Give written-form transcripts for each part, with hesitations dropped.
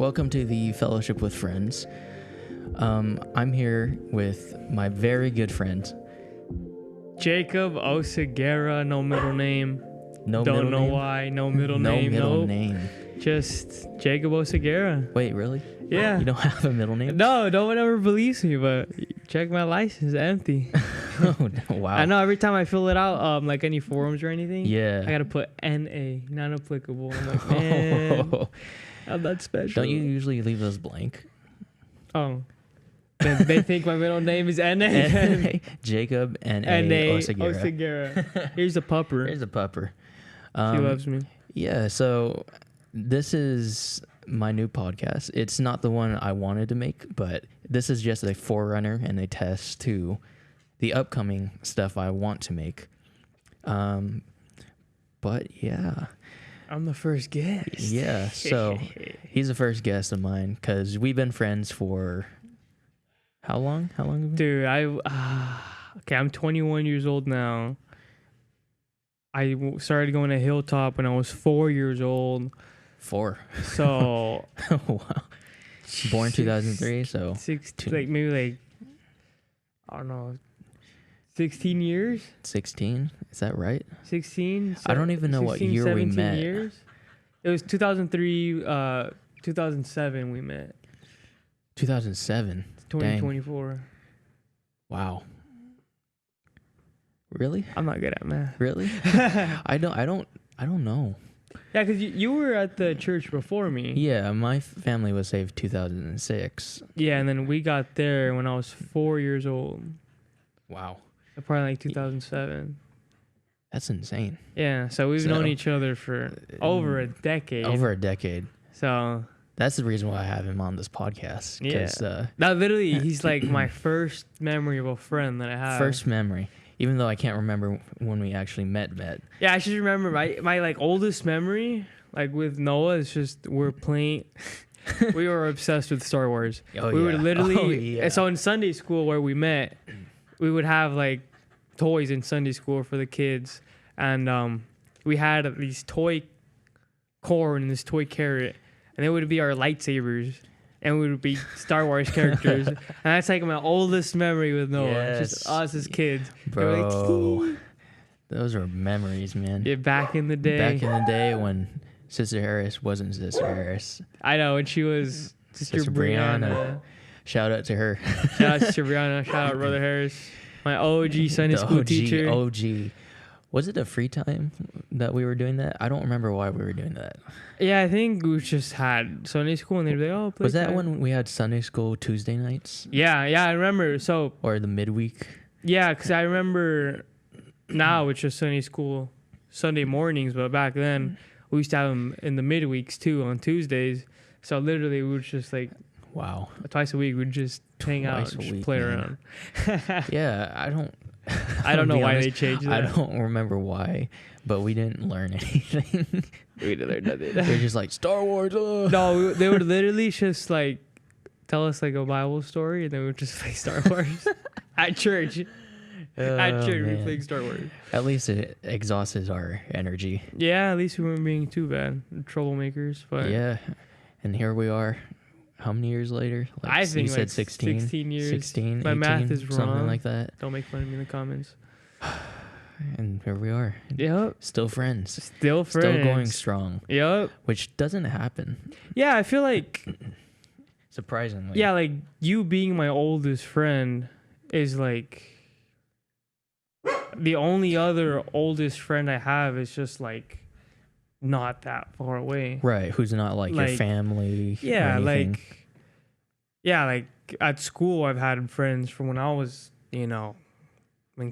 Welcome to the Fellowship with Friends. I'm here with my very good friend, Jacob Oseguera, no middle name. No Don't middle know name? why, no middle name. No middle Nope. name. Just Jacob Oseguera. Wait, really? Yeah. You don't have a middle name? No one ever believes me, but check my license, empty. Oh, wow. I know every time I fill it out, like any forums or anything, Yeah. I gotta put NA, not applicable. I'm like, man, I'm not special. Don't you usually leave those blank? Oh. They think my middle name is NA. Jacob N.A. NA Oseguera. Oseguera. Here's a pupper. Here's a pupper. He loves me. Yeah, so this is my new podcast. It's not the one I wanted to make, but this is just a forerunner and a test to the upcoming stuff I want to make. But yeah. I'm the first guest. Yeah, so he's the first guest of mine because we've been friends for how long? How long have we been? Dude, I'm 21 years old now. I started going to Hilltop when I was 4 years old. 4. So, Oh, wow. Born 2003, so maybe I don't know, 16 years? 16. Is that right? 16? I don't even know what year we 17 met. years? It was 2003, 2007 we met. 2007. 2024. Wow. Really? I'm not good at math. Really? I don't know. Yeah, because you were at the church before me. Yeah, my family was saved 2006. Yeah, and then we got there when I was 4 years old. Wow. Probably like 2007. That's insane. Yeah, so we've known each other for over a decade. Over a decade. So that's the reason why I have him on this podcast. Yeah. Now, literally, he's like my first memory of a friend that I have. First memory. Even though I can't remember when we actually met. Yeah, I should remember my like oldest memory, like with Noah, is just we're playing. We were obsessed with Star Wars. We would literally. So in Sunday school where we met, we would have like toys in Sunday school for the kids, and we had these toy corn and this toy carrot, and they would be our lightsabers. And we would be Star Wars characters. And that's like my oldest memory with Noah. Yes. Just us as kids. Bro. Those are memories, man. Yeah, back in the day. Back in the day when Sister Harris wasn't Sister Harris. I know, and she was Sister Brianna. Shout out to her. Shout out Sister Brianna. Shout out Brother Harris. My OG Sunday school teacher. OG. Was it a free time that we were doing that? I don't remember why we were doing that. Yeah, I think we just had Sunday school and they'd be like, oh, play Was that time. when we had Sunday school Tuesday nights? Yeah, I remember. So, or the midweek? Yeah, because I remember now it's just Sunday school Sunday mornings, but back then we used to have them in the midweeks too on Tuesdays. So literally we would just like, wow, twice a week we'd just hang out and just play around. Yeah, I don't know why they changed that. I don't remember why, but we didn't learn anything. We didn't learn nothing. They're just like, Star Wars. No, they would literally just like tell us like a Bible story, and then we would just play Star Wars at church. At church, we played Star Wars. At least it exhausts our energy. Yeah, at least we weren't being too bad. Troublemakers. But yeah, and here we are. How many years later? Like, I think you said 16. 16 years. 16, My 18, math is wrong. Something like that. Don't make fun of me in the comments. And here we are. Yep. Still friends. Still going strong. Yep. Which doesn't happen. Yeah, I feel like... Surprisingly. Yeah, like you being my oldest friend is like... The only other oldest friend I have is just like... Not that far away. Right. Who's not like your family. Yeah, or anything. like at school I've had friends from when I was, in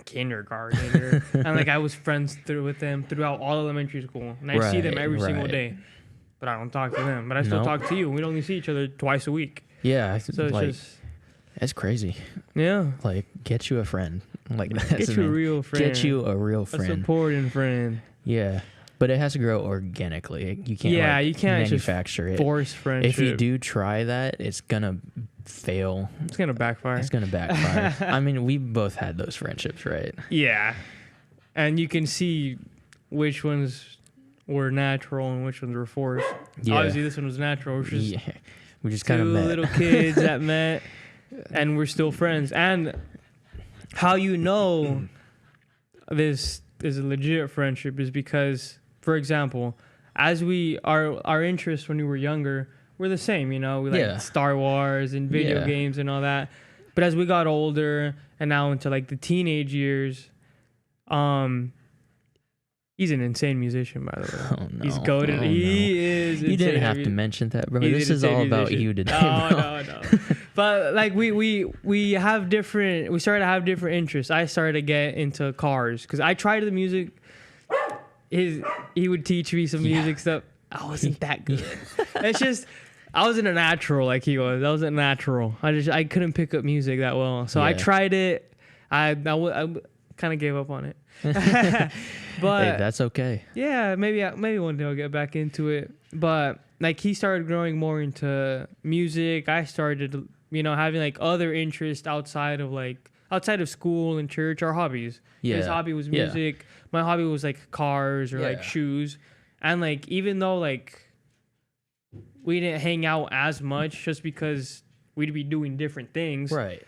kindergarten and like I was friends with them throughout all elementary school. And I see them every single day. But I don't talk to them. But I still talk to you. We'd only see each other twice a week. Yeah. So it's just that's crazy. Yeah. Like get you a friend. Like that's get you a real friend. Get you a real friend. A supporting friend. Yeah. But it has to grow organically. You can't you can't manufacture just it. Force friendship. If you do try that, it's gonna fail. It's gonna backfire. It's gonna backfire. I mean, we both had those friendships, right? Yeah. And you can see which ones were natural and which ones were forced. Yeah. Obviously, this one was natural. Which is We just kind of met. 2 little kids that met, and we're still friends. And how you know this is a legit friendship is because, for example, as our interests when we were younger were the same, we like Star Wars and video games and all that. But as we got older and now into like the teenage years, he's an insane musician, by the way. Oh, no. He's goated. He is. You didn't have to mention that, bro. This is all about you today. No. But like we have different. We started to have different interests. I started to get into cars because I tried the music. He would teach me some music stuff. I wasn't that good. It's just I wasn't a natural like he was. I wasn't natural. I couldn't pick up music that well. So I tried it. I kind of gave up on it. But hey, that's okay. Yeah, maybe one day I'll get back into it. But like he started growing more into music. I started, having like other interests outside of school and church, our hobbies. Yeah. His hobby was music. My hobby was like cars or like shoes. And like even though like we didn't hang out as much just because we'd be doing different things. Right.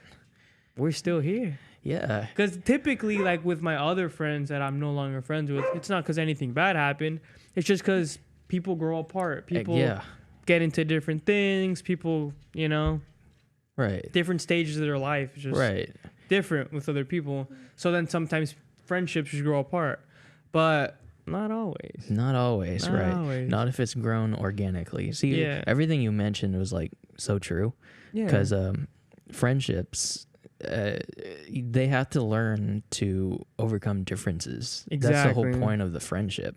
We're still here. Yeah. Because typically, like with my other friends that I'm no longer friends with, it's not because anything bad happened. It's just because people grow apart. People get into different things. People, right. different stages of their life. Just different with other people. So then sometimes friendships just grow apart. But not always. Not always, not right. Always. Not if it's grown organically. See, everything you mentioned was like so true. Yeah. Because friendships... they have to learn to overcome differences. Exactly. That's the whole point of the friendship.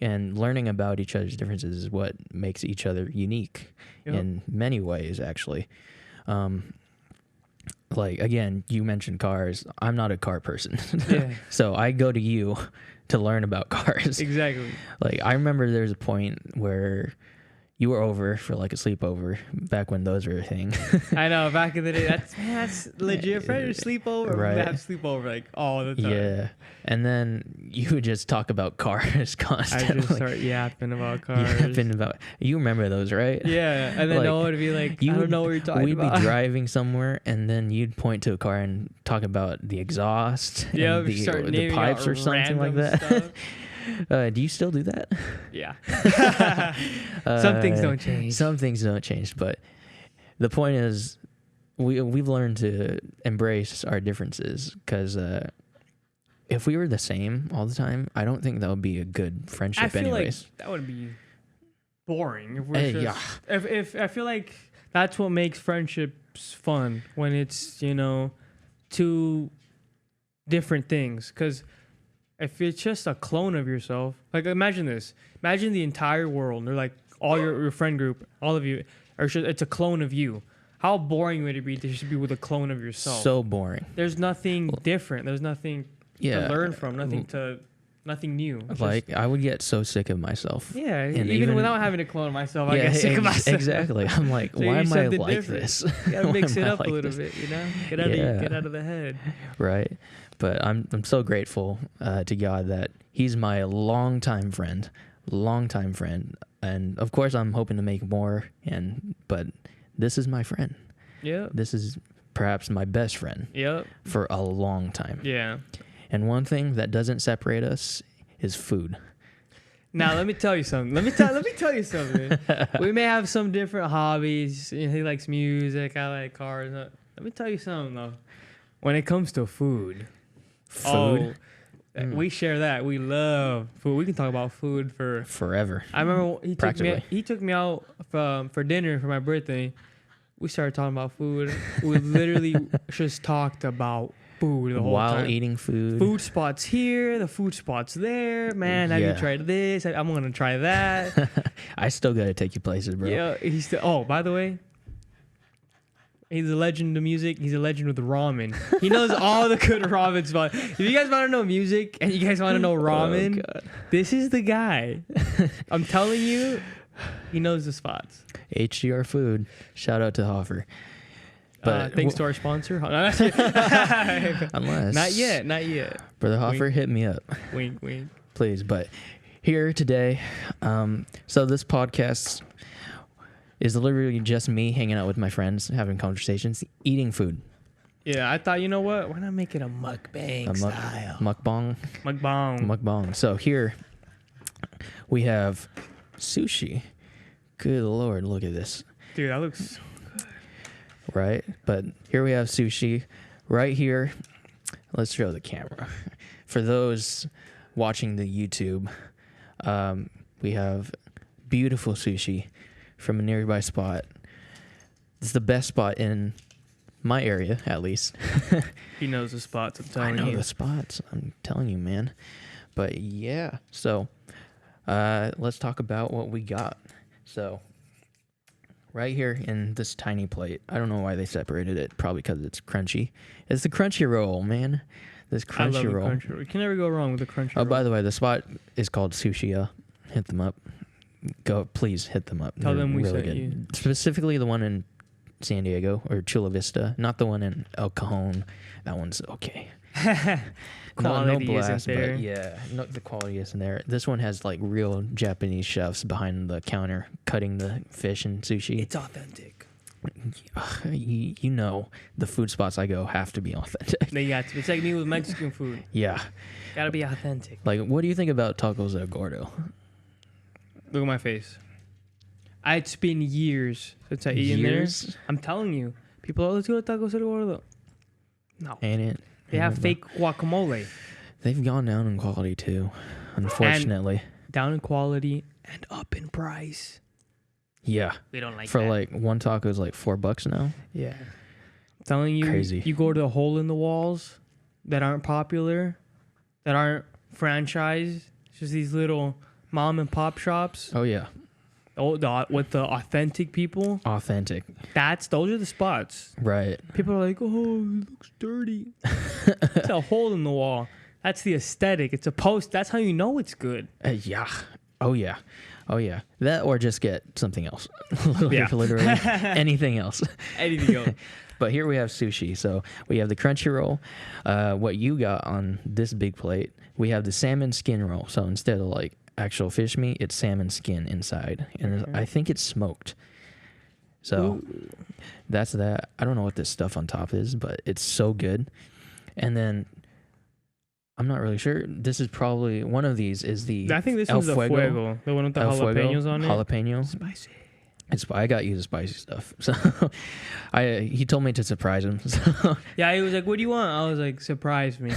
And learning about each other's differences is what makes each other unique in many ways, actually. Like, again, you mentioned cars. I'm not a car person. So I go to you to learn about cars. Exactly. Like, I remember there was a point where you were over for like a sleepover back when those were a thing. I know, back in the day. That's legit friend sleepover. Right. We have sleepover like all the time. Yeah. And then you would just talk about cars constantly. I just start yapping about cars. You remember those, right? Yeah. And then no one would be like, I don't know what you're talking about. We'd be driving somewhere and then you'd point to a car and talk about the exhaust and the pipes or something like that. Stuff. Do you still do that? Yeah. Some things don't change. Some things don't change, but the point is we've learned to embrace our differences because if we were the same all the time, I don't think that would be a good friendship. I feel anyways. Like that would be boring. If we're if I feel like that's what makes friendships fun when it's two different things because. If it's just a clone of yourself, like imagine this. Imagine the entire world. They're like all your friend group, all of you, it's a clone of you. How boring would it be to just be with a clone of yourself? So boring. There's nothing different. There's nothing to learn from. Nothing new. Like I would get so sick of myself. Yeah, and even without having to clone myself, I get sick of myself. Exactly. I'm like, why am I like this? You gotta mix it up a little bit, Get out of the head. Right. But I'm so grateful to God that He's my longtime friend, and of course I'm hoping to make more. But this is my friend. Yeah. This is perhaps my best friend. Yep. For a long time. Yeah. And one thing that doesn't separate us is food. Now let me tell you something. Let me tell you something. We may have some different hobbies. He likes music. I like cars. Let me tell you something though. When it comes to food. We share that. We love food. We can talk about food for forever. I remember he took me out for dinner for my birthday. We started talking about food. We literally just talked about food the whole time. While eating food. Food spots here, the food spots there. Man, have you tried this? I'm going to try that. I still got to take you places, bro. Yeah, by the way, he's a legend of music. He's a legend with ramen. He knows all the good ramen spots. If you guys want to know music and you guys want to know ramen, this is the guy. I'm telling you, he knows the spots. HDR Food. Shout out to Hoffer. But thanks to our sponsor. Unless. Not yet. Brother Hoffer, hit me up. Wink, wink. Please. But here today, so this podcast is literally just me hanging out with my friends, having conversations, eating food. Yeah, I thought, you know what? Why not make it a mukbang style? Mukbang. Mukbang. So here we have sushi. Good Lord, look at this. Dude, that looks so good. Right? But here we have sushi. Right here, let's show the camera. For those watching the YouTube, we have beautiful sushi from a nearby spot. It's the best spot in my area, at least. He knows the spots, I'm telling you. I know the spots. I'm telling you, man. But yeah, so let's talk about what we got. So right here in this tiny plate, I don't know why they separated it. Probably because it's crunchy. It's the crunchy roll, man. This crunchy roll. Crunchy roll. You can never go wrong with the crunchy roll. Oh, by the way, the spot is called Sushi. Hit them up. Please hit them up. Tell them we really sent good. you. Specifically the one in San Diego or Chula Vista, not the one in El Cajon. That one's okay. Quality no blast, isn't there. but yeah, no, the quality isn't there. This one has like real Japanese chefs behind the counter cutting the fish and sushi. It's authentic. You know, the food spots I go have to be authentic. They got to. It's like me with Mexican food. Yeah. Gotta be authentic. Like, what do you think about tacos at Gordo? Look at my face. It's been years since I eaten there. I'm telling you. People are, let's go to Tacos El Gordo. No. Ain't it? They have fake guacamole. They've gone down in quality too, unfortunately. And down in quality and up in price. Yeah. We don't like For that. like one taco is like $4 now. Yeah. I'm telling you, Crazy. You go to the hole in the walls that aren't popular, that aren't franchised. It's just these little mom and pop shops. Oh yeah. With the authentic people. Authentic. Those are the spots. Right. People are like, oh, it looks dirty. It's a hole in the wall. That's the aesthetic. It's a post. That's how you know it's good. Yeah. Oh yeah. Oh yeah. That or just get something else. Yeah. Literally anything else. Anything else. But here we have sushi. So we have the crunchy roll. What you got on this big plate, we have the salmon skin roll. So instead of like actual fish meat, it's salmon skin inside. And I think it's smoked. So that's that. I don't know what this stuff on top is, but it's so good. And then I'm not really sure. This is probably one of these is the I think this El one's the Fuego. The one with the jalapenos on it. Jalapeno. Spicy. I got you the spicy stuff. So he told me to surprise him. So. Yeah, he was like, what do you want? I was like, surprise me.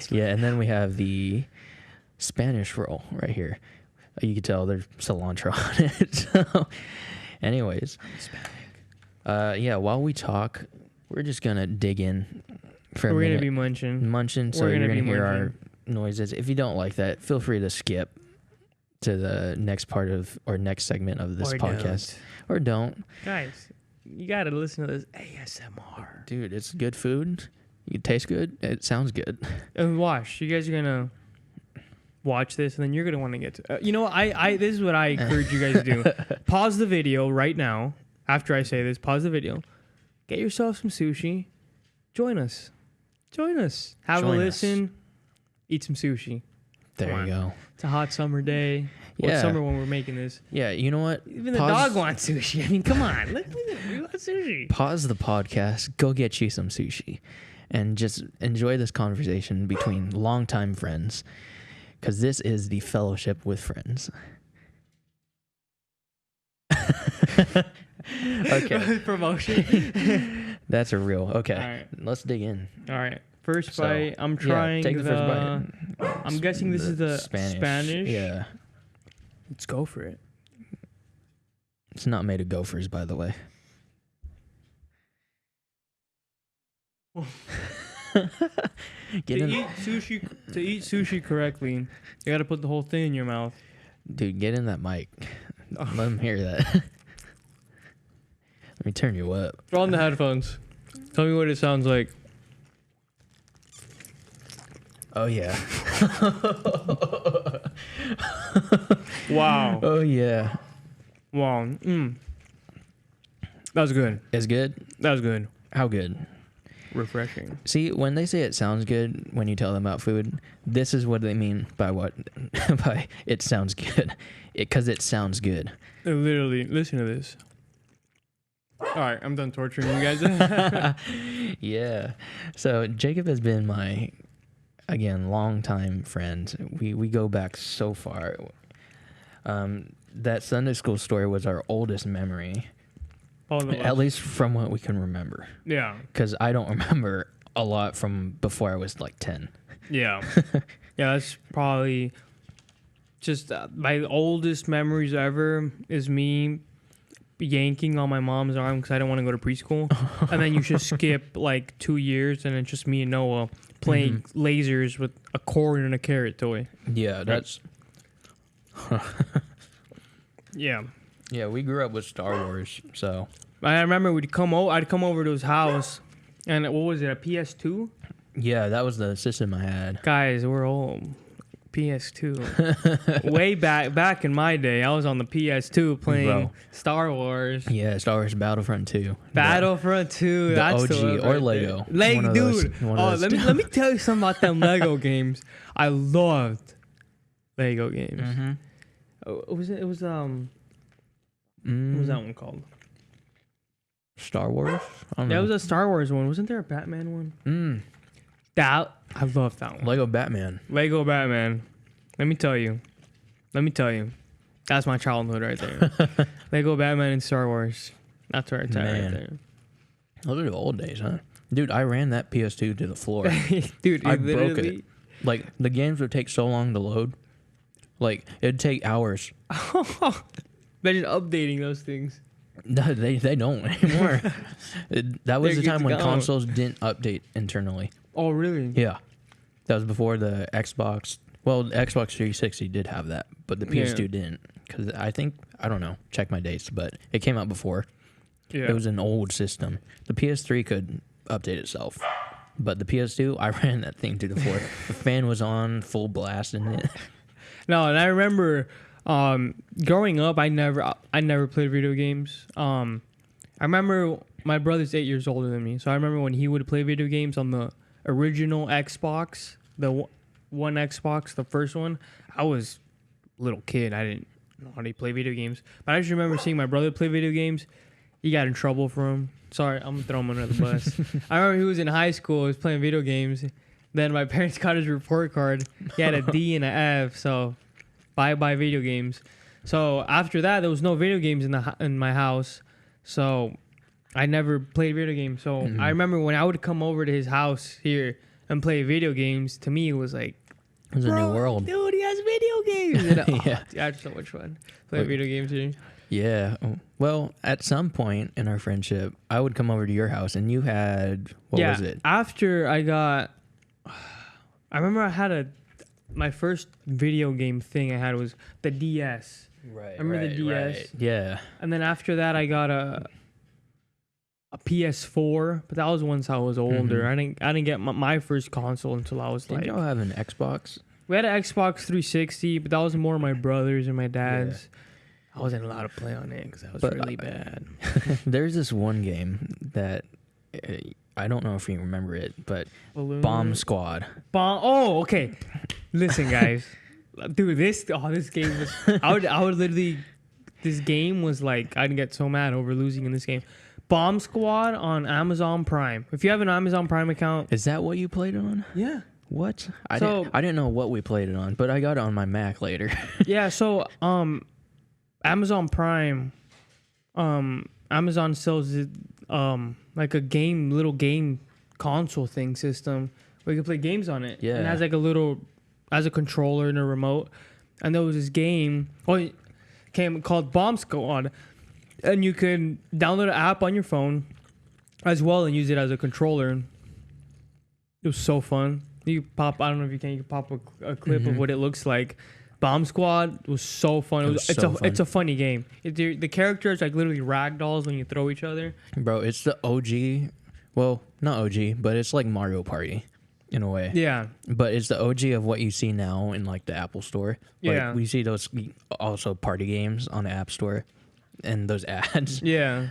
Yeah, and then we have the Spanish roll right here. You can tell there's cilantro on it. So, anyways. Yeah, while we talk, we're just going to dig in for a minute. We're going to be munching. So you're going to hear our noises. If you don't like that, feel free to skip to the next part of or next segment of this podcast. Or don't. Guys, you got to listen to this ASMR. Dude, it's good food. It tastes good. It sounds good. And watch. You guys are going to watch this, and then you're going to want to get to... you know what? This is what I encourage you guys to do. Pause the video right now. After I say this, pause the video. Get yourself some sushi. Join us. Have a listen. Eat some sushi. There you go. It's a hot summer day. Yeah. Well, summer when we're making this. Yeah, you know what? Even the dog wants sushi. I mean, come on. We want sushi. Pause the podcast. Go get you some sushi. And just enjoy this conversation between longtime friends. Because this is the fellowship with friends. Okay. Promotion. That's a real. Okay. All right. Let's dig in. All right. First bite. I'm trying take the first bite. I'm guessing this is the Spanish. Yeah. Let's go for it. It's not made of gophers, by the way. To eat sushi correctly, you got to put the whole thing in your mouth. Dude, get in that mic. Let them hear that. Let me turn you up. Throw on the headphones. Tell me what it sounds like. Oh, yeah. Wow. Oh, yeah. Wow. That was good. It's good? That was good. How good? refreshing. See, when they say it sounds good, when you tell them about food, this is what they mean by what by it sounds good, because it sounds good. Literally, listen to this. All right, I'm done torturing you guys. Yeah. So Jacob has been my, again, longtime friend. We go back so far. That Sunday school story was our oldest memory. At least from what we can remember. Yeah. Because I don't remember a lot from before I was like 10. Yeah. Yeah, that's probably just my oldest memories ever is me yanking on my mom's arm because I don't want to go to preschool. And then you just skip like 2 years and it's just me and Noah playing lasers with a corn and a carrot toy. Yeah, that's... Yeah. Yeah, we grew up with Star Wars, so... I remember I'd come over to his house, and what was it, a PS2? Yeah, that was the system I had. Guys, we're old. PS2. Way back in my day, I was on the PS2 playing Star Wars. Yeah, Star Wars Battlefront 2. Battlefront 2. That's OG or right Lego. Dude. Let me tell you something about them Lego games. I loved Lego games. Mm-hmm. What was that one called? Star Wars? That was a Star Wars one. Wasn't there a Batman one? I love that one. Lego Batman. Lego Batman. Let me tell you. That's my childhood right there. Lego Batman and Star Wars. That's where it's at right there. Those are the old days, huh? Dude, I ran that PS2 to the floor. Dude, I broke it. Like, the games would take so long to load. Like, it'd take hours. Imagine updating those things. No, they don't anymore. That was the time when consoles didn't update internally. Oh, really? Yeah. That was before the Xbox. Well, the Xbox 360 did have that, but the PS2 didn't. Because I don't know, check my dates, but it came out before. Yeah. It was an old system. The PS3 could update itself. But the PS2, I ran that thing to the floor. The fan was on, full blast in it. No, and I remember growing up, I never played video games. I remember my brother's 8 years older than me, so I remember when he would play video games on the original Xbox, the one Xbox, the first one. I was a little kid. I didn't know how to play video games, but I just remember seeing my brother play video games. He got in trouble for him. Sorry, I'm gonna throw him under the bus. I remember he was in high school. He was playing video games. Then my parents got his report card. He had a D and an F. So, bye video games. So after that, there was no video games in my house. So I never played video games. So I remember when I would come over to his house here and play video games. To me, it was like, it was a new world. Dude, he has video games. And, yeah, that's so much fun. Play video games here. Yeah. Well, at some point in our friendship, I would come over to your house and you had, what was it? After I remember I had my first video game thing I had was the DS. Right. Remember the DS? Right. Yeah. And then after that, I got a PS4, but that was once I was older. I didn't get my first console until I was Didn't y'all have an Xbox? We had an Xbox 360, but that was more my brother's and my dad's. Yeah. I wasn't allowed to play on it because that was really bad. There's this one game that I don't know if you remember it, but Bomb Squad. Oh, okay. Listen, guys, dude, this game was. I would literally. This game was like I'd get so mad over losing in this game. Bomb Squad on Amazon Prime. If you have an Amazon Prime account, is that what you played it on? Yeah. What? I didn't know what we played it on, but I got it on my Mac later. Yeah. So Amazon Prime, Amazon sells it, like a little game console thing system where you can play games on it. Yeah. And it has like has a controller and a remote. And there was this game called Bomb Squad, and you can download an app on your phone as well and use it as a controller. It was so fun. You can pop a clip of what it looks like. Bomb Squad was so fun. It's a funny game. The characters like literally ragdolls when you throw each other. Bro, it's the OG. Well, not OG, but it's like Mario Party in a way. Yeah. But it's the OG of what you see now in like the Apple Store. Yeah. Like, we see those also party games on the App Store and those ads. Yeah.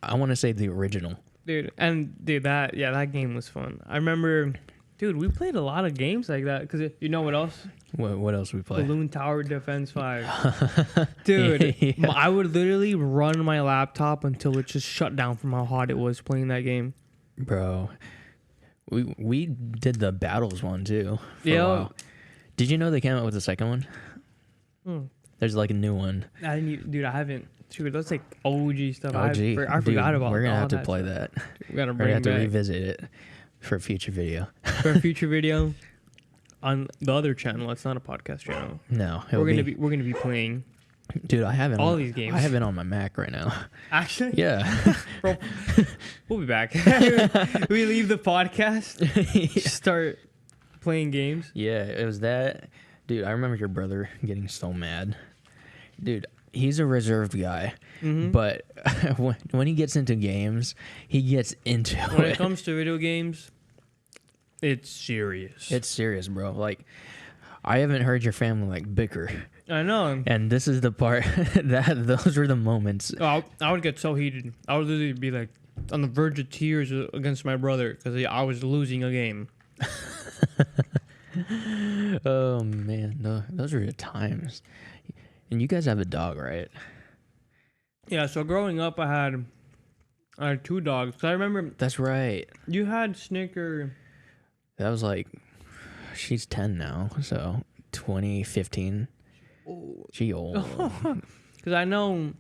I want to say the original. Dude, that game was fun. I remember, dude, we played a lot of games like that. Because you know what else? What else we play? Balloon Tower Defense 5. Dude, Yeah. I would literally run my laptop until it just shut down from how hot it was playing that game. Bro, we did the battles one too. Yeah. Did you know they came out with a second one? There's like a new one. I didn't even, dude, I haven't. Shoot, that's like OG stuff. I forgot about. We're gonna have to that play stuff. that. We're gonna Have to back. revisit it for a future video. For a future video on the other channel. It's not a podcast channel. No, We're gonna be playing. Dude, I have it. All these games. I have it on my Mac right now. Actually, Yeah. bro, we'll be back. We leave the podcast. Start playing games. Yeah, it was that. Dude, I remember your brother getting so mad. Dude, he's a reserved guy, but when he gets into games, he gets into When it. it comes to video games, it's serious. It's serious, bro. Like, I haven't heard your family like bicker, I know. and this is the part those were the moments. I would get so heated. I would literally be like on the verge of tears against my brother because I was losing a game. Oh man, no, those were the times. And you guys have a dog, right? Yeah. So growing up, I had 2 dogs. So I remember That's right. you had Snicker. That was like, she's 10 now, so 2015. She old. Because I know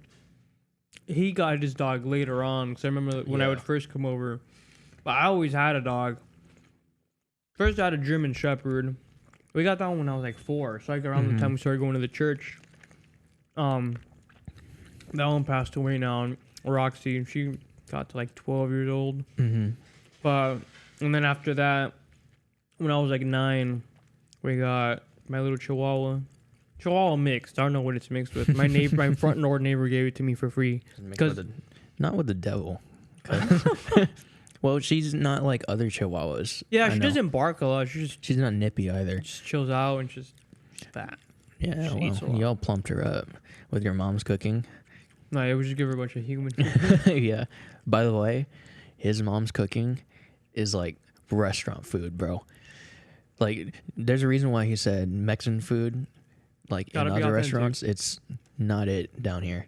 he got his dog later on. Because I remember when I would first come over. But I always had a dog. First, I had a German Shepherd. We got that one when I was like 4. So like around the time we started going to the church. That one passed away now. And Roxy, she got to like 12 years old. But, and then after that, when I was like 9, we got my little Chihuahua. Chihuahua mixed. I don't know what it's mixed with. My neighbor, my front door neighbor gave it to me for free. Not with the devil. Well, she's not like other Chihuahuas. Yeah, she doesn't bark a lot. She's not nippy either. Just chills out and she's fat. Yeah, She eats a lot. y'all plumped her up with your mom's cooking. No, yeah, we just give her a bunch of human. Yeah. By the way, his mom's cooking is like restaurant food, bro. Like, there's a reason why he said Mexican food, like Gotta in be other authentic. restaurants, it's not it down here.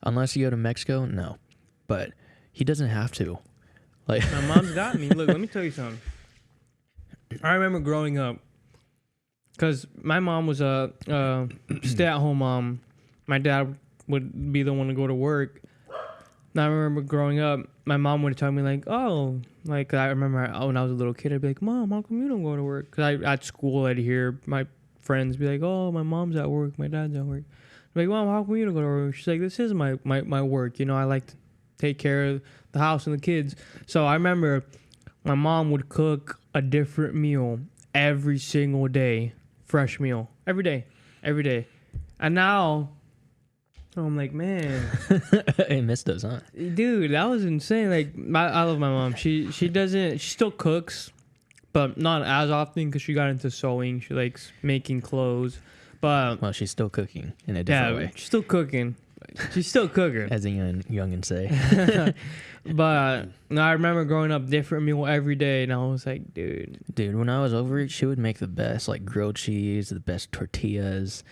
Unless you go to Mexico, no. But he doesn't have to. Like, My mom's got me. Look, let me tell you something. I remember growing up, because my mom was a stay-at-home mom. My dad would be the one to go to work. And I remember growing up, my mom would tell me like, oh, like I remember when I was a little kid, I'd be like, Mom, how come you don't go to work? Because at school, I'd hear my friends be like, oh, my mom's at work, my dad's at work. I'm like, Mom, how come you don't go to work? She's like, this is my work. You know, I like to take care of the house and the kids. So I remember my mom would cook a different meal every single day, fresh meal, every day. And now I'm like, man, I missed those, huh? dude, that was insane. Like, I love my mom. She still cooks, but not as often because she got into sewing. She likes making clothes, but Well, she's still cooking in a different way, she's still cooking. She's still cooking. as a youngin say. But no, I remember growing up, different meal every day, and I was like, dude. Dude, when I was over it, she would make the best, like, grilled cheese, the best tortillas.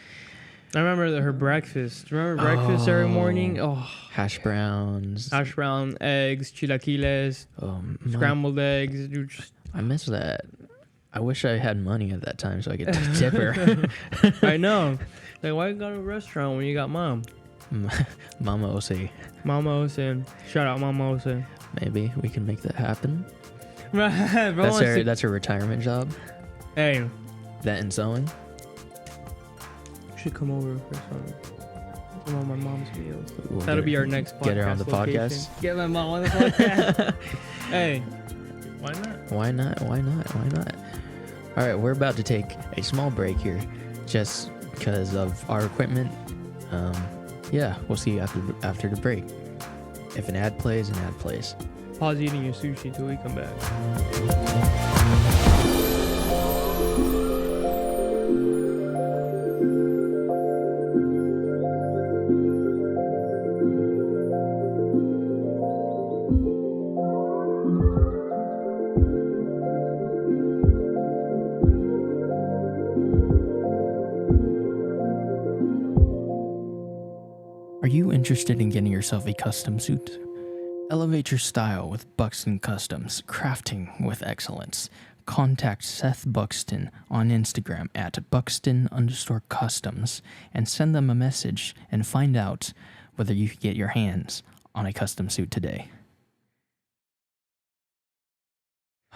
I remember her breakfast. Remember breakfast every morning? Oh, Hash browns. hash brown, eggs, chilaquiles, scrambled eggs. Dude, just, I miss that. I wish I had money at that time so I could tip her. I know. Like, why you go to a restaurant when you got mom? Mama Ose. Mama Osen. Shout out Mama Osen. Maybe we can make that happen. Right, bro. That's her retirement job. Hey, That and sewing. you should come over for some of my mom's meals. We'll That'll be our next podcast. Get her on the location. podcast. Get my mom on the podcast. Hey, why not? Why not? Why not? Why not? All right, we're about to take a small break here, just because of our equipment. Yeah, we'll see you after the break. If an ad plays, an ad plays. Pause eating your sushi till we come back. Are you interested in getting yourself a custom suit? Elevate your style with Buxton Customs, crafting with excellence. Contact Seth Buxton on Instagram at Buxton_customs and send them a message and find out whether you can get your hands on a custom suit today.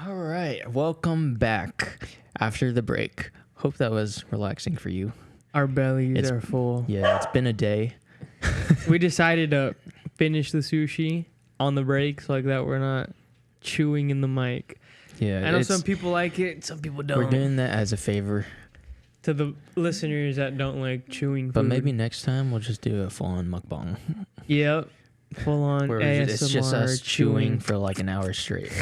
All right, welcome back after the break. Hope that was relaxing for you. Our bellies are full. Yeah, it's been a day. We decided to finish the sushi on the break so like that we're not chewing in the mic. Yeah, I know some people like it, some people don't. We're doing that as a favor to the listeners that don't like chewing food. But maybe next time we'll just do a full-on mukbang. Yep, full-on ASMR. It's just us chewing for like an hour straight.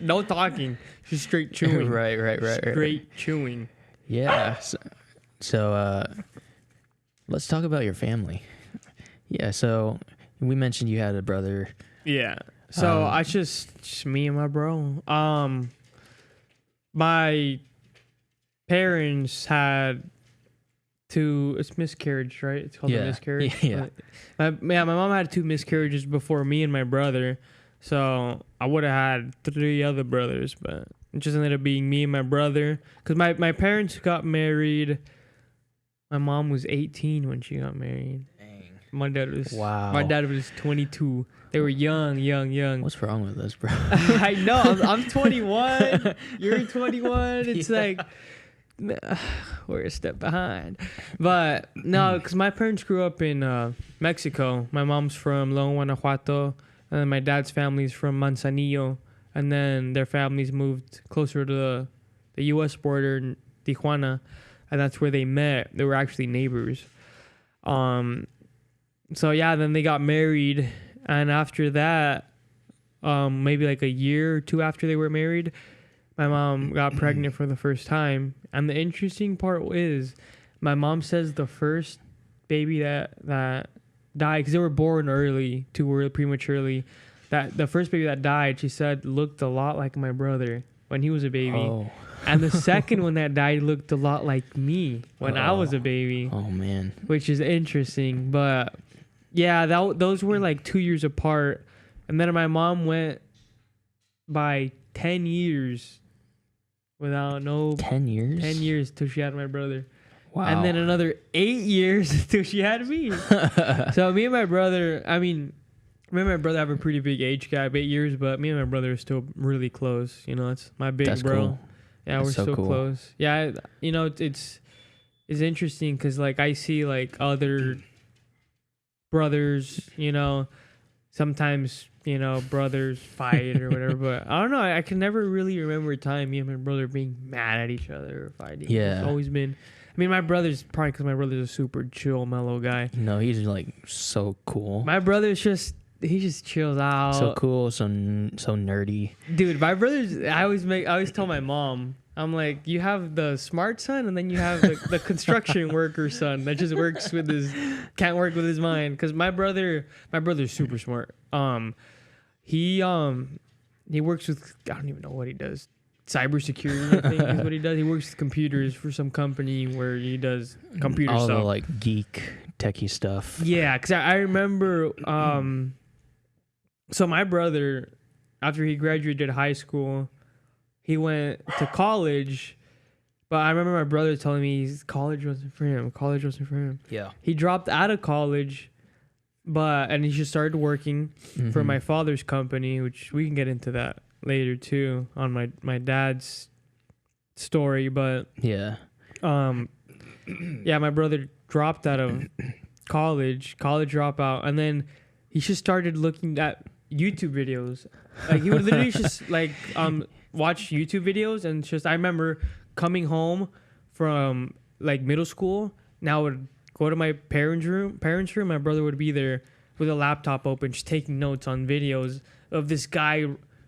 No talking, just straight chewing. Right. Straight chewing. Yeah. So let's talk about your family. Yeah. So we mentioned you had a brother. Yeah. So I just me and my bro. My parents had it's miscarriage, right? It's called a miscarriage. Yeah. My mom had 2 miscarriages before me and my brother. So I would have had 3 other brothers, but it just ended up being me and my brother. Because my parents got married. My mom was 18 when she got married. Dang. My dad was 22. They were young. What's wrong with us, bro? I know. I'm 21. You're 21. It's like we're a step behind. But no, because my parents grew up in Mexico. My mom's from León, Guanajuato, and then my dad's family's from Manzanillo, and then their families moved closer to the U.S. border in Tijuana, and that's where they met. They were actually neighbors. So yeah, then they got married. And after that, maybe like a year or 2 after they were married, my mom got pregnant for the first time. And the interesting part is, my mom says the first baby that died, because they were born prematurely, that the first baby that died, she said, looked a lot like my brother when he was a baby. Oh. And the second one that died looked a lot like me when I was a baby. Oh, man. Which is interesting, but... yeah, those were like 2 years apart. And then my mom went by 10 years without 10 years? 10 years till she had my brother. Wow. And then another 8 years till she had me. So me and my brother, me and my brother have a pretty big age gap, 8 years, but me and my brother are still really close. You know, it's my big That's bro. Cool. Yeah, we're so cool. Close. Yeah, it's interesting because like I see like other brothers, sometimes, brothers fight or whatever, but I don't know. I can never really remember a time me and my brother being mad at each other or fighting. Yeah. It's always been, my brother's probably because my brother's a super chill, mellow guy. No, he's like so cool. My brother's he just chills out. So cool, so nerdy. Dude, my brother's, I always tell my mom, I'm like, you have the smart son, and then you have the construction worker son that just can't work with his mind. Because my brother's super smart. He works with, I don't even know what he does. Cybersecurity, I think is what he does. He works with computers for some company where he does computer all stuff. All the like geek techie stuff. Yeah, because I remember. So my brother, after he graduated high school, he went to college, but I remember my brother telling me college wasn't for him. Yeah. He dropped out of college, and he just started working for my father's company, which we can get into that later too on my dad's story. But yeah, my brother dropped out of college dropout, and then he just started looking at YouTube videos. Like he would literally just like watch YouTube videos, and I remember coming home from like middle school. Now I would go to my parents' room. My brother would be there with a laptop open, just taking notes on videos of this guy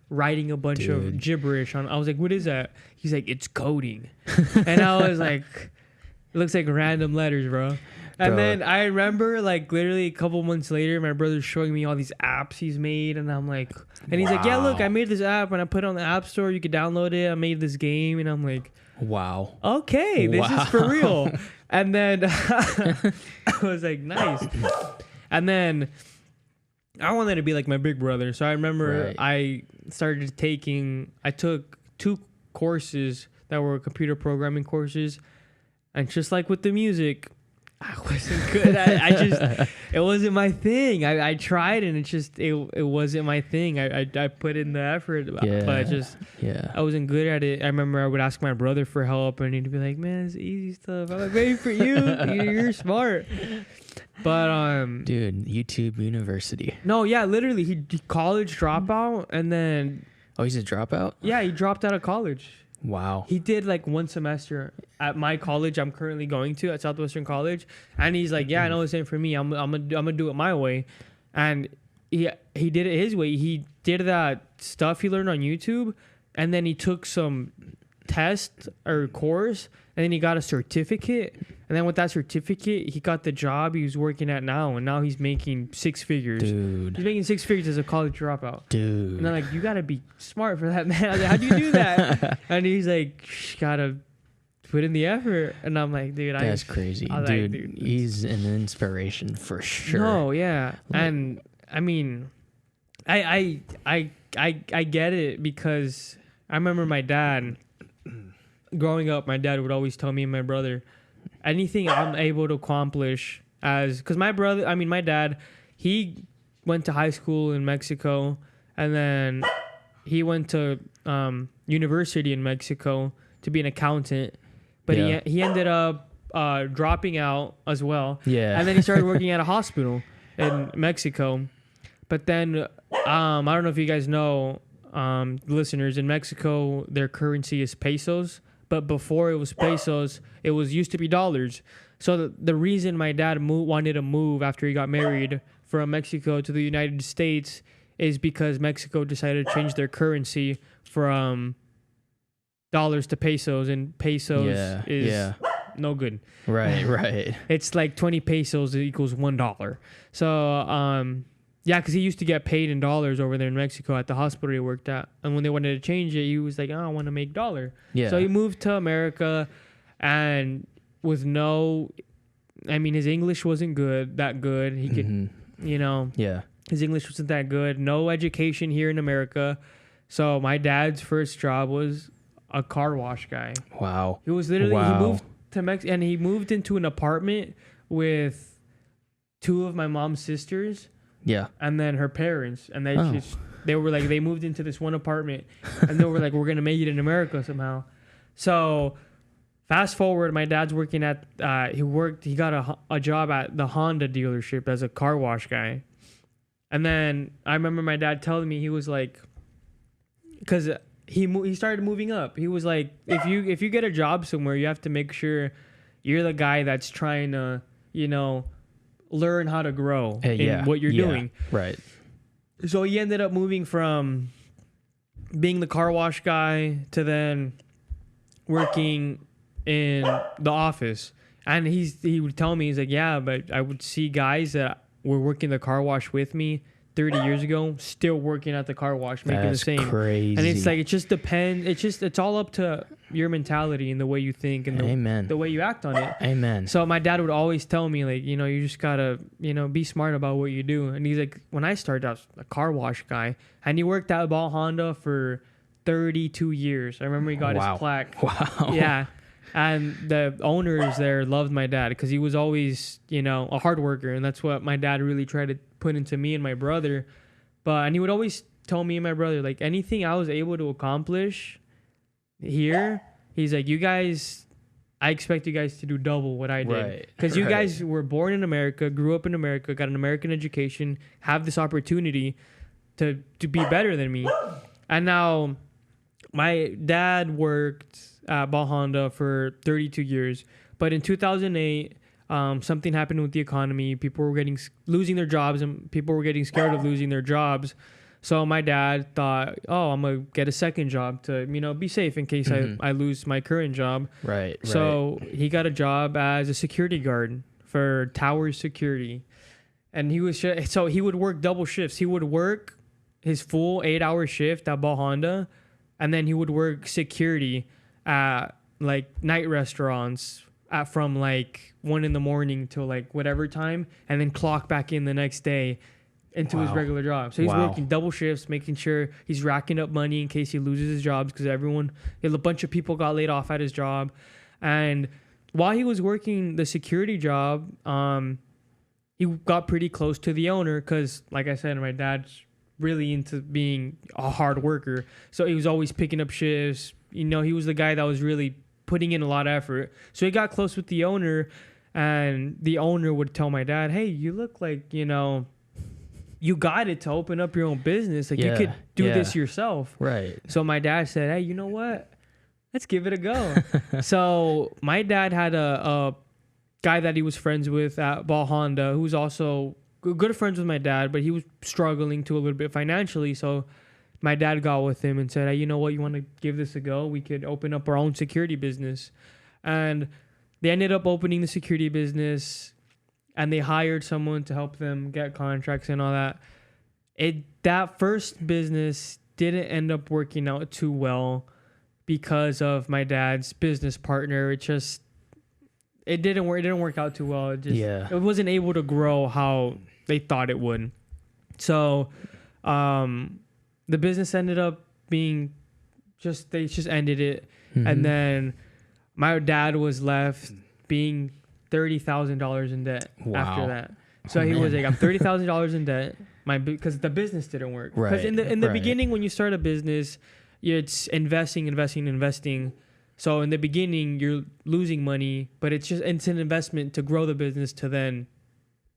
writing a bunch of gibberish on. I was like, "What is that?" He's like, "It's coding," and I was like, "It looks like random letters, bro." And then I remember, like, literally a couple months later, my brother's showing me all these apps he's made. And I'm like, and he's like, yeah, look, I made this app and I put it on the App Store. You could download it. I made this game. And I'm like, Wow. Okay, this is for real. And then I was like, nice. And then I wanted to be like my big brother. So I remember I took 2 courses that were computer programming courses. And just like with the music, I wasn't good. It wasn't my thing. I tried and it wasn't my thing. I put in the effort, but I wasn't good at it. I remember I would ask my brother for help and he'd be like, man, it's easy stuff. I'm like, maybe for you, you're smart. But dude, YouTube University. No, yeah, literally, he college dropout and then. Oh, he's a dropout? Yeah, he dropped out of college. Wow. He did like 1 semester at my college I'm currently going to at Southwestern College, and he's like, yeah, I know it's ain't for me. I'm gonna do it my way, and he did it his way. He did that stuff he learned on YouTube, and then he took some test or course, and then he got a certificate, and then with that certificate he got the job he was working at now, and now he's making 6 figures. Dude, he's making 6 figures as a college dropout. Dude, and I'm like, you gotta be smart for that, man. I was like, how do you do that? And he's like, gotta put in the effort. And I'm like, dude, that's crazy. Dude, like, he's an inspiration for sure. No, yeah. And I mean, I get it, because I remember my dad growing up. My dad would always tell me and my brother, anything I'm able to accomplish because my dad, he went to high school in Mexico, and then he went to university in Mexico to be an accountant, but he ended up dropping out as well. Yeah. And then he started working at a hospital in Mexico. But then I don't know if you guys know, listeners, in Mexico their currency is pesos, but before it was pesos, it used to be dollars. So the reason my dad wanted to move after he got married from Mexico to the United States is because Mexico decided to change their currency from dollars to pesos, and pesos is no good. Right. It's like 20 pesos equals $1. So because he used to get paid in dollars over there in Mexico at the hospital he worked at, and when they wanted to change it, he was like, I want to make dollar. So he moved to America, and with his English wasn't that good. He could, his English wasn't that good. No education here in America. So my dad's first job was a car wash guy. Wow. He was literally, he moved to Mexico, and he moved into an apartment with 2 of my mom's sisters. Yeah. And then her parents. And they were like, they moved into this one apartment, and they were like, we're going to make it in America somehow. So fast forward, my dad's working at, he got a job at the Honda dealership as a car wash guy. And then I remember my dad telling me, he was like, because he started moving up. He was like, if you get a job somewhere, you have to make sure you're the guy that's trying to, learn how to grow in what you're doing. Right. So he ended up moving from being the car wash guy to then working in the office. And he would tell me, he's like, yeah, but I would see guys that were working the car wash with me 30 years ago still working at the car wash, making the same. Crazy. And it's like, it just depends. It's all up to your mentality and the way you think and the way you act on it. Amen. So my dad would always tell me, like, you just gotta, be smart about what you do. And he's like, when I started, I was a car wash guy, and he worked at Ball Honda for 32 years. I remember he got his plaque. Wow. Yeah. And the owners there loved my dad because he was always, a hard worker. And that's what my dad really tried to put into me and my brother. And he would always tell me and my brother, like, anything I was able to accomplish here, he's like, you guys, I expect you guys to do double what I did. Because you guys were born in America, grew up in America, got an American education, have this opportunity to be better than me. And now my dad worked at Ball Honda for 32 years. But in 2008, something happened with the economy. People were losing their jobs, and people were getting scared of losing their jobs. So my dad thought, I'm going to get a second job to, be safe in case I lose my current job. Right. So he got a job as a security guard for Tower Security. And he would work double shifts. He would work his full 8-hour shift at Ball Honda, and then he would work security at like night restaurants from like 1 a.m. till like whatever time, and then clock back in the next day into his regular job. So he's working double shifts, making sure he's racking up money in case he loses his jobs, because a bunch of people got laid off at his job. And while he was working the security job, he got pretty close to the owner, because like I said, my dad's really into being a hard worker. So he was always picking up shifts. You know, he was the guy that was really putting in a lot of effort. So he got close with the owner, and the owner would tell my dad, hey, you look like, you know, you got it to open up your own business. Like you could do this yourself. Right. So my dad said, hey, you know what? Let's give it a go. So my dad had a guy that he was friends with at Ball Honda, who was also good friends with my dad, but he was struggling a little bit financially. So my dad got with him and said, hey, you know what? You want to give this a go? We could open up our own security business. And they ended up opening the security business, and they hired someone to help them get contracts and all that. That first business didn't end up working out too well because of my dad's business partner. It didn't work out too well. It wasn't able to grow how they thought it would. So the business ended up being they just ended it. Mm-hmm. And then my dad was left being $30,000 in debt after that. So he was like, I'm $30,000 in debt, because the business didn't work. Because in the beginning, when you start a business, it's investing. So in the beginning, you're losing money, but it's an investment to grow the business, to then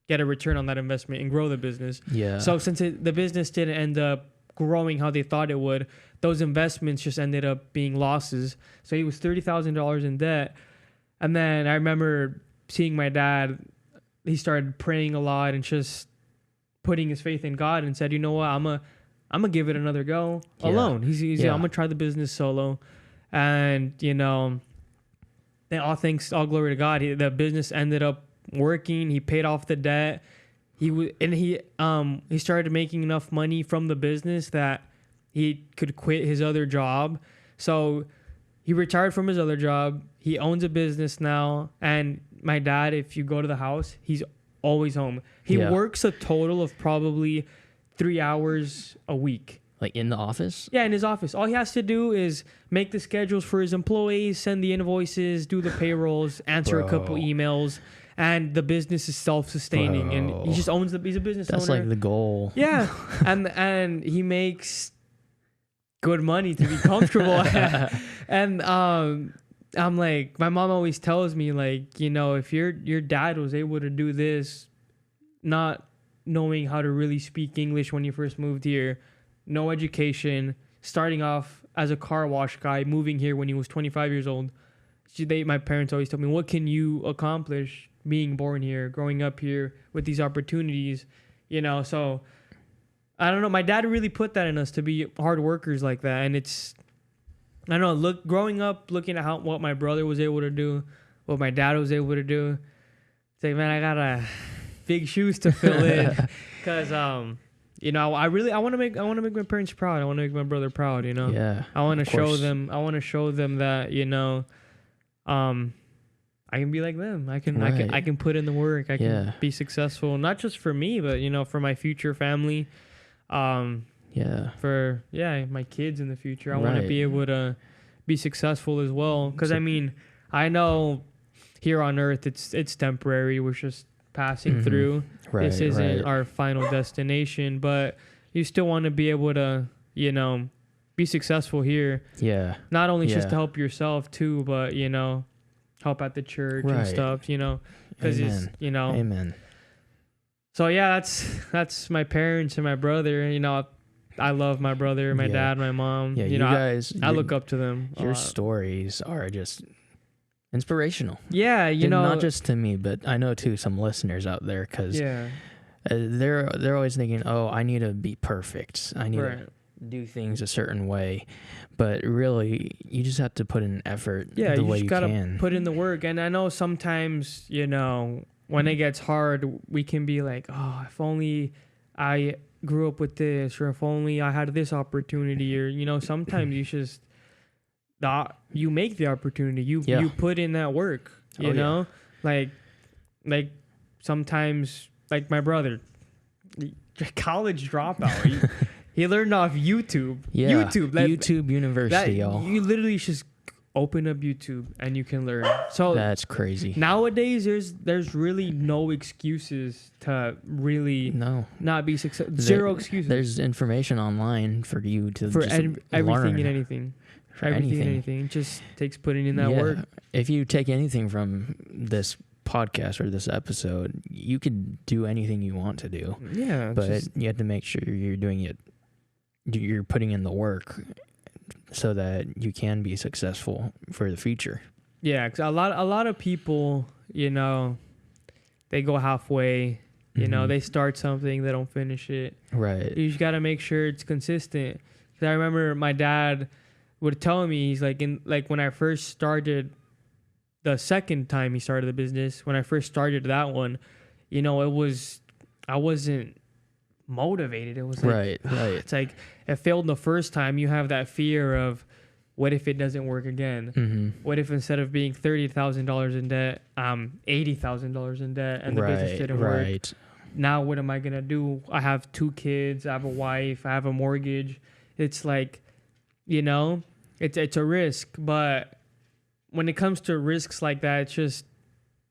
get a return on that investment and grow the business. Yeah. So since the business didn't end up growing how they thought it would, those investments just ended up being losses. So he was $30,000 in debt. And then I remember seeing my dad, he started praying a lot and just putting his faith in God, and said, you know what, I'm gonna give it another go alone. He's I'm gonna try the business solo. And, you know, then all glory to God. The business ended up working. He paid off the debt. He started making enough money from the business that he could quit his other job. So he retired from his other job. He owns a business now. And my dad, if you go to the house, he's always home. He works a total of probably 3 hours a week. Like in the office? Yeah, in his office. All he has to do is make the schedules for his employees, send the invoices, do the payrolls, answer a couple emails, and the business is self-sustaining. And he just owns he's a business owner. That's like the goal. Yeah. and he makes good money to be comfortable. And I'm like, my mom always tells me, like, you know, if your dad was able to do this, not knowing how to really speak English when you first moved here, no education, starting off as a car wash guy, moving here when he was 25 years old. My parents always tell me, what can you accomplish being born here, growing up here with these opportunities, you know? So I don't know. My dad really put that in us, to be hard workers like that. And I don't know, growing up, looking at what my brother was able to do, what my dad was able to do, it's like, man, I got big shoes to fill in. Because, you know, I want to make my parents proud. I want to make my brother proud, you know? Yeah. I want to show them that, you know, I can be like them. I can put in the work. I can be successful, not just for me, but, you know, for my future family. For my kids in the future. I want to be able to be successful as well. Because I mean, I know here on Earth it's temporary. We're just passing through. This isn't our final destination, but you still want to be able to, you know, be successful here. Yeah. Not only just to help yourself too, but, you know, help at the church and stuff, you know, because it's, you know. Amen. So yeah, that's my parents and my brother. You know, I love my brother, my dad, my mom. Yeah, you know, guys, I look up to them. Your stories are just inspirational. Yeah, you know, not just to me, but I know too some listeners out there, because they're always thinking, oh, I need to be perfect. I need to do things a certain way, but really, you just have to put in effort. Yeah, the way you gotta put in the work. And I know sometimes, you know, when it gets hard, we can be like, oh, if only I grew up with this, or if only I had this opportunity, or, you know, sometimes you just, you make the opportunity. You put in that work. You know, like sometimes, like my brother, college dropout. He learned off YouTube. Yeah. YouTube University, y'all. You literally just open up YouTube and you can learn. So that's crazy. Nowadays, there's really no excuses to really not be successful. Zero excuses. There's information online for you to everything learn. and anything. Everything and anything. It just takes putting in that work. If you take anything from this podcast or this episode, you can do anything you want to do. Yeah. But you have to make sure you're doing it. You're putting in the work so that you can be successful for the future. Yeah, because a lot of people, you know, they go halfway. You know, they start something, they don't finish it. Right. You just got to make sure it's consistent. Because I remember my dad would tell me, he's like, when I first started, the second time he started the business, when I first started that one, you know, I wasn't motivated. It was like, right. It's like, it failed the first time. You have that fear of, what if it doesn't work again? Mm-hmm. What if instead of being $30,000 in debt, $80,000 in debt, and the business didn't work? Now what am I gonna do? I have 2 kids. I have a wife. I have a mortgage. It's like, you know, it's a risk. But when it comes to risks like that, it's just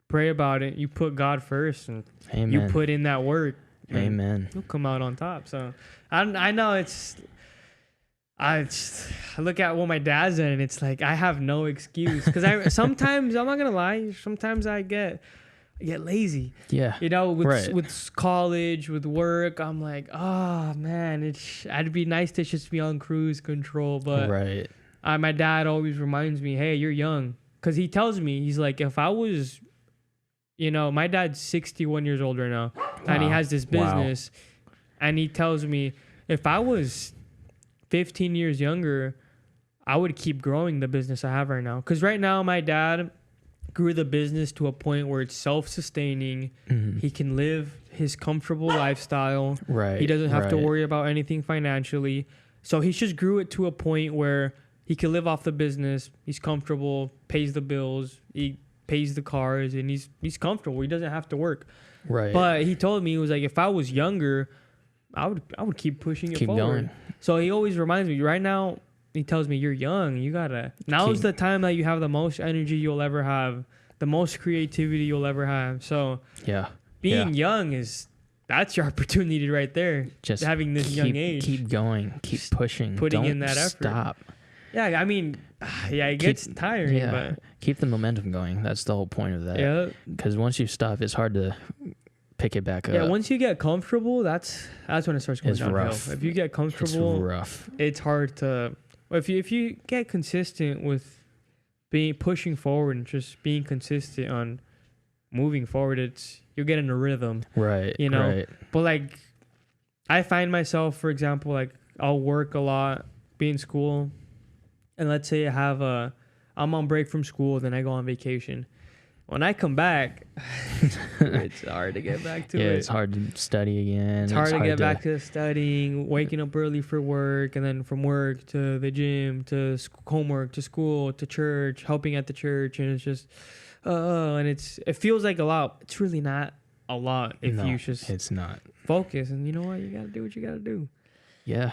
pray about it. You put God first, and you put in that work. Amen. You'll come out on top. So I know I look at what my dad's in, and it's like I have no excuse, because sometimes, I'm not gonna lie, sometimes I get lazy. Yeah. You know, with college, with work, I'm like, oh man, it'd be nice to just be on cruise control, but my dad always reminds me, hey, you're young, because he tells me, he's like, if I was, you know, my dad's 61 years old right now, and he has this business, and he tells me, if I was 15 years younger, I would keep growing the business I have right now. Because right now, my dad grew the business to a point where it's self-sustaining. Mm-hmm. He can live his comfortable lifestyle. Right. He doesn't have to worry about anything financially. So he just grew it to a point where he can live off the business. He's comfortable, pays the bills, he pays the cars, and he's comfortable. He doesn't have to work. Right. But he told me, he was like, if I was younger, I would keep pushing it forward. Going. So he always reminds me, right now, he tells me, you're young. You gotta, now's the time that you have the most energy you'll ever have, the most creativity you'll ever have. So being young that's your opportunity right there. Just having this young age. Keep going, keep pushing. Putting in that effort. Stop. Yeah, I mean, it gets tiring. Yeah, but keep the momentum going. That's the whole point of that. Yeah. Because once you stop, it's hard to pick it back up. Yeah, once you get comfortable, that's when it starts going downhill. Rough. If you get comfortable, it's rough. It's hard to. If you get consistent with pushing forward and just being consistent on moving forward, you'll get in a rhythm. Right. You know. Right. But like, I find myself, for example, like I'll work a lot, be in school, and let's say I'm on break from school, then I go on vacation. When I come back, it's hard to get back to it. Yeah, it's hard to study again. It's hard to get back to studying, waking up early for work, and then from work to the gym, to homework, to school, to church, helping at the church, and it's just, and it feels like a lot. It's really not a lot if you just it's not focus. And you know what? You gotta do what you gotta do. Yeah,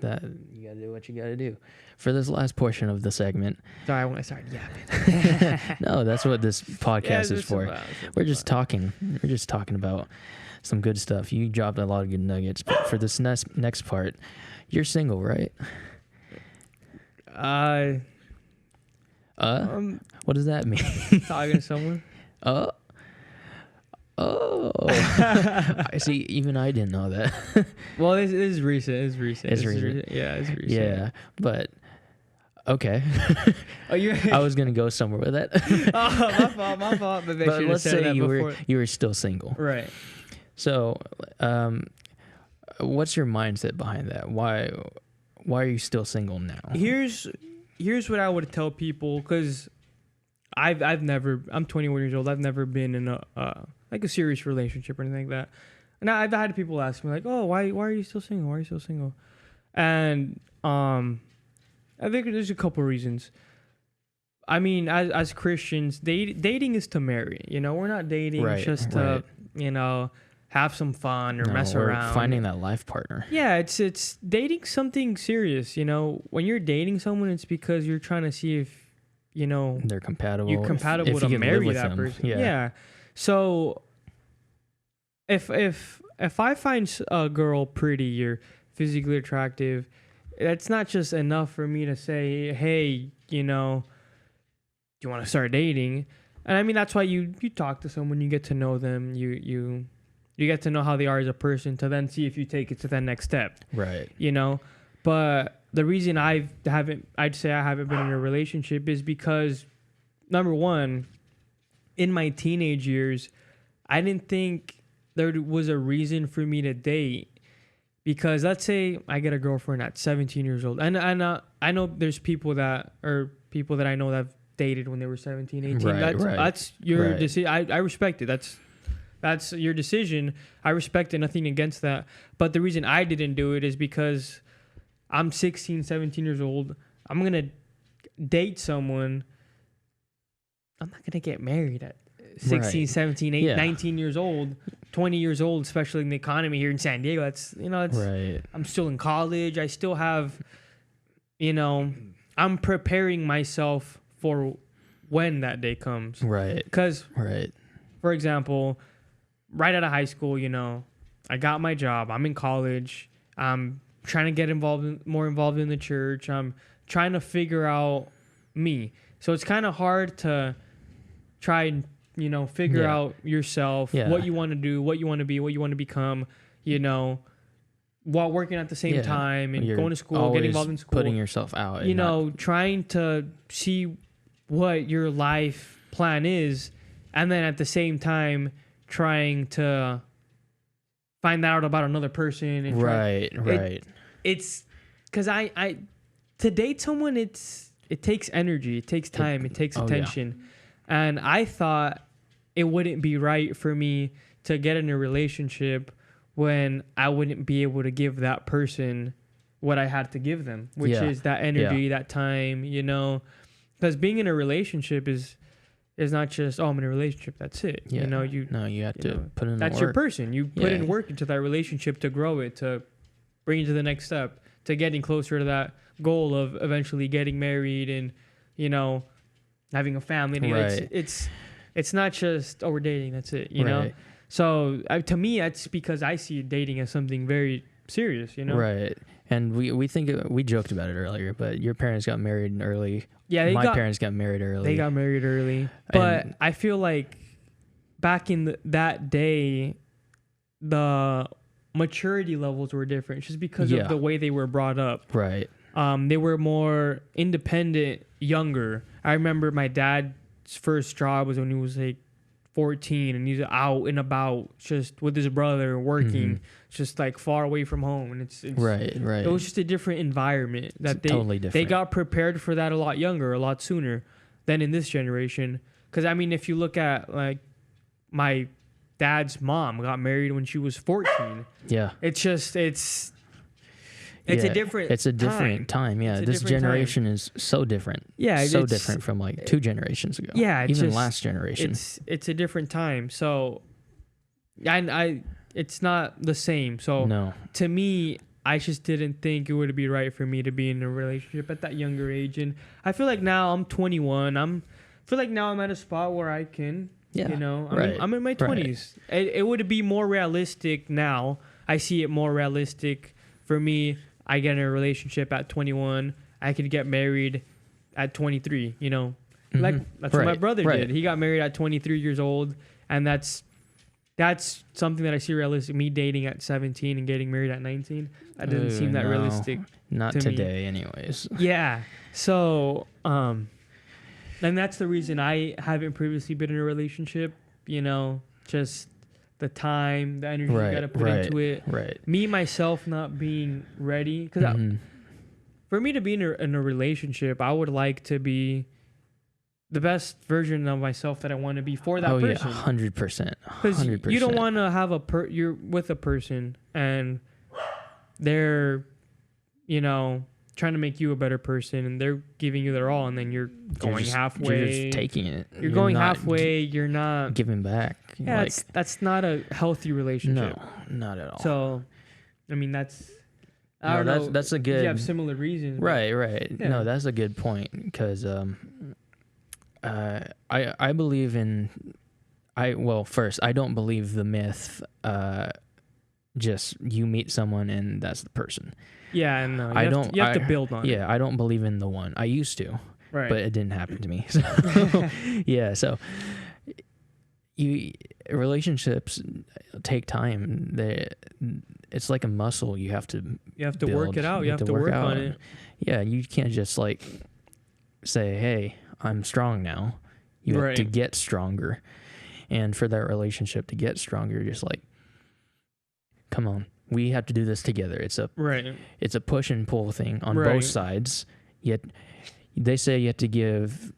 that you gotta do what you gotta do. For this last portion of the segment. Sorry, when I started yapping. No, that's what this podcast is for. We're just talking. We're just talking about some good stuff. You dropped a lot of good nuggets. But for this next part, you're single, right? What does that mean? Talking to someone. Oh, I see. Even I didn't know that. Well, it is recent. It's recent. Yeah, it's recent. Yeah, but okay. Oh, I was gonna go somewhere with that. My fault. But let's say you were still single, right? So, what's your mindset behind that? Why are you still single now? Here's what I would tell people, because I'm 21 years old. I've never been in a serious relationship or anything like that. And I've had people ask me like, oh, why are you still single? Why are you still single? And I think there's a couple reasons. I mean, as Christians, dating is to marry. You know, we're not dating just to, you know, have some fun or mess around. Finding that life partner. Yeah, it's dating something serious. You know, when you're dating someone, it's because you're trying to see if, you know, they're compatible. You're compatible to marry that person. Yeah. So if I find a girl pretty or physically attractive, that's not just enough for me to say, hey, you know, do you want to start dating? And I mean, that's why you talk to someone, you get to know them, you get to know how they are as a person to then see if you take it to that next step. Right. You know, but the reason I'd say I haven't been in a relationship is because, number one, in my teenage years, I didn't think there was a reason for me to date. Because let's say I get a girlfriend at 17 years old. And I know there's people that I know that have dated when they were 17, 18. That's your decision. I respect it. That's your decision. I respect it. Nothing against that. But the reason I didn't do it is because I'm 16, 17 years old. I'm going to date someone. I'm not going to get married at 16, 17, 18, 19 years old. 20 years old, especially in the economy here in San Diego. I'm still in college. I still have, you know, I'm preparing myself for when that day comes. Right. Because, for example, right out of high school, you know, I got my job. I'm in college. I'm trying to get more involved in the church. I'm trying to figure out me. So it's kind of hard to try and, you know, figure out yourself, what you want to do, what you want to be, what you want to become, you know, while working at the same time and going to school, getting involved in school. Putting yourself out. You know, trying to see what your life plan is, and then at the same time trying to find out about another person. And it's because I to date someone, it takes energy, it takes time, it takes attention. And I thought it wouldn't be right for me to get in a relationship when I wouldn't be able to give that person what I had to give them, which is that energy, that time, you know, because being in a relationship is not just, I'm in a relationship, that's it. You know, you have to put in the work. That's your person. You put in work into that relationship to grow it, to bring it to the next step, to getting closer to that goal of eventually getting married and, you know, having a family. It's not just, we're dating, that's it, you know? So to me, that's because I see dating as something very serious, you know? Right. And we joked about it earlier, but your parents got married early. Yeah, my parents got married early. They got married early. But I feel like back in that day, the maturity levels were different just because of the way they were brought up. Right. They were more independent, younger. I remember my dad's first job was when he was like 14 and he's out and about just with his brother working, just like far away from home. And it's right. It was just a different environment that totally different. They got prepared for that a lot younger, a lot sooner than in this generation. Because I mean, if you look at like my dad's mom got married when she was 14. Yeah. It's a different time. Yeah. This generation is so different. Yeah. So different from like 2 generations ago. Yeah. Even last generation. It's a different time. So it's not the same. So to me, I just didn't think it would be right for me to be in a relationship at that younger age. And I feel like now I'm 21. I feel like now I'm at a spot where I can, you know, I'm in my 20s. It would be more realistic now. I see it more realistic for me. I get in a relationship at 21. I could get married at 23, you know. Like that's what my brother did. He got married at 23 years old, and that's something that I see realistic. Me dating at 17 and getting married at 19, that doesn't seem that realistic. Not to today, me. anyways. Yeah. So, and that's the reason I haven't previously been in a relationship. You know, just the time, the energy you got to put into it. Right. Me, myself, not being ready. Because for me to be in a relationship, I would like to be the best version of myself that I want to be for that person. 100%. Because you don't want to have you're with a person and they're, you know, trying to make you a better person, and they're giving you their all, and then you're going halfway. You're just taking it. You're going halfway. You're not giving back. Yeah, that's not a healthy relationship. No, not at all. So, I mean, that's I don't know. That's a good. You have similar reasons. Right. Yeah. No, that's a good point because I believe in. First, I don't believe the myth. Just you meet someone and that's the person. Yeah, no, you have to build on it. Yeah, I don't believe in the one. I used to, right? But it didn't happen to me. So, yeah, so relationships take time. It's like a muscle. You have to build. Work it out. You have to work on it. Yeah, you can't just like say, "Hey, I'm strong now." You have to get stronger, and for that relationship to get stronger, just like, come on, we have to do this together. It's a push and pull thing on both sides. Yet they say you have to give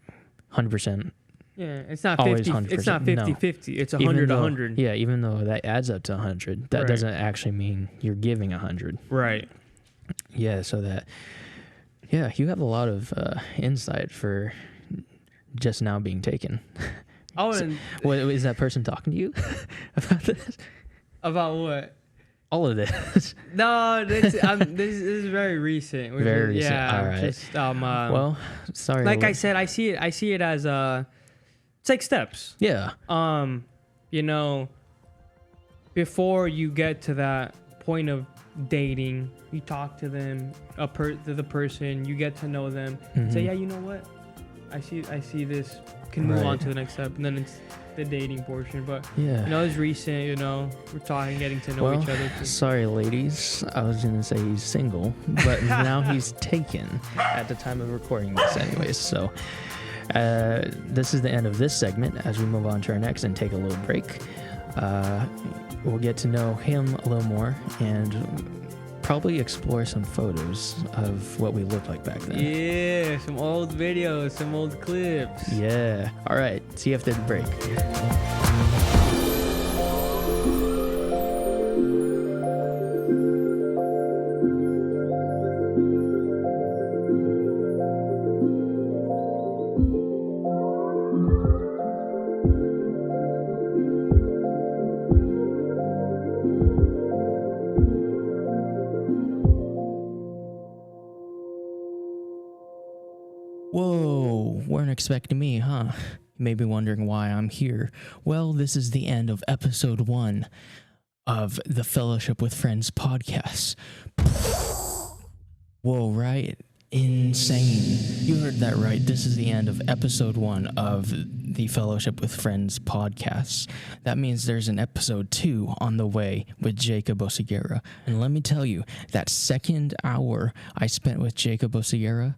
100%. Yeah, it's not 50. It's not 50-50. It's 100-100. Yeah, even though that adds up to 100, that doesn't actually mean you're giving 100. Right. Yeah, so that. Yeah, you have a lot of insight for just now being taken. Oh, so, is that person talking to you about this? About what? All of this. No, this is very recent. Very recent. Yeah. All right. Just, well, sorry. Like I said, I see it as it's like steps. Yeah. You know, before you get to that point of dating, you talk to them, to the person, you get to know them. Mm-hmm. Say, yeah, you know what? I see this. Can move on to the next step, and then it's the dating portion. But yeah, it's recent. We're talking, getting to know each other. Sorry, ladies. I was gonna say he's single, but now he's taken at the time of recording this, anyways. So this is the end of this segment. As we move on to our next and take a little break, we'll get to know him a little more and probably explore some photos of what we looked like back then. Yeah, some old videos, some old clips. Yeah. All right. See you after the break. Whoa, weren't expecting me, huh? You may be wondering why I'm here. Well, this is the end of episode 1 of the Fellowship with Friends podcast. Whoa, right? Insane. You heard that right. This is the end of episode 1 of the Fellowship with Friends podcast. That means there's an episode 2 on the way with Jacob Oseguera. And let me tell you, that second hour I spent with Jacob Oseguera,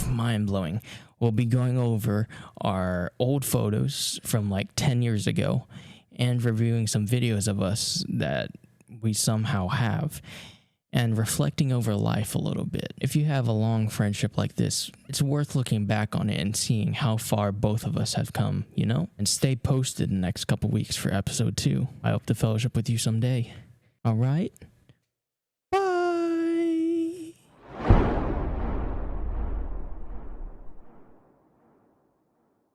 mind-blowing. We'll be going over our old photos from like 10 years ago and reviewing some videos of us that we somehow have and reflecting over life a little bit. If you have a long friendship like this, it's worth looking back on it and seeing how far both of us have come, And stay posted in the next couple weeks for episode 2. I hope to fellowship with you someday. All right?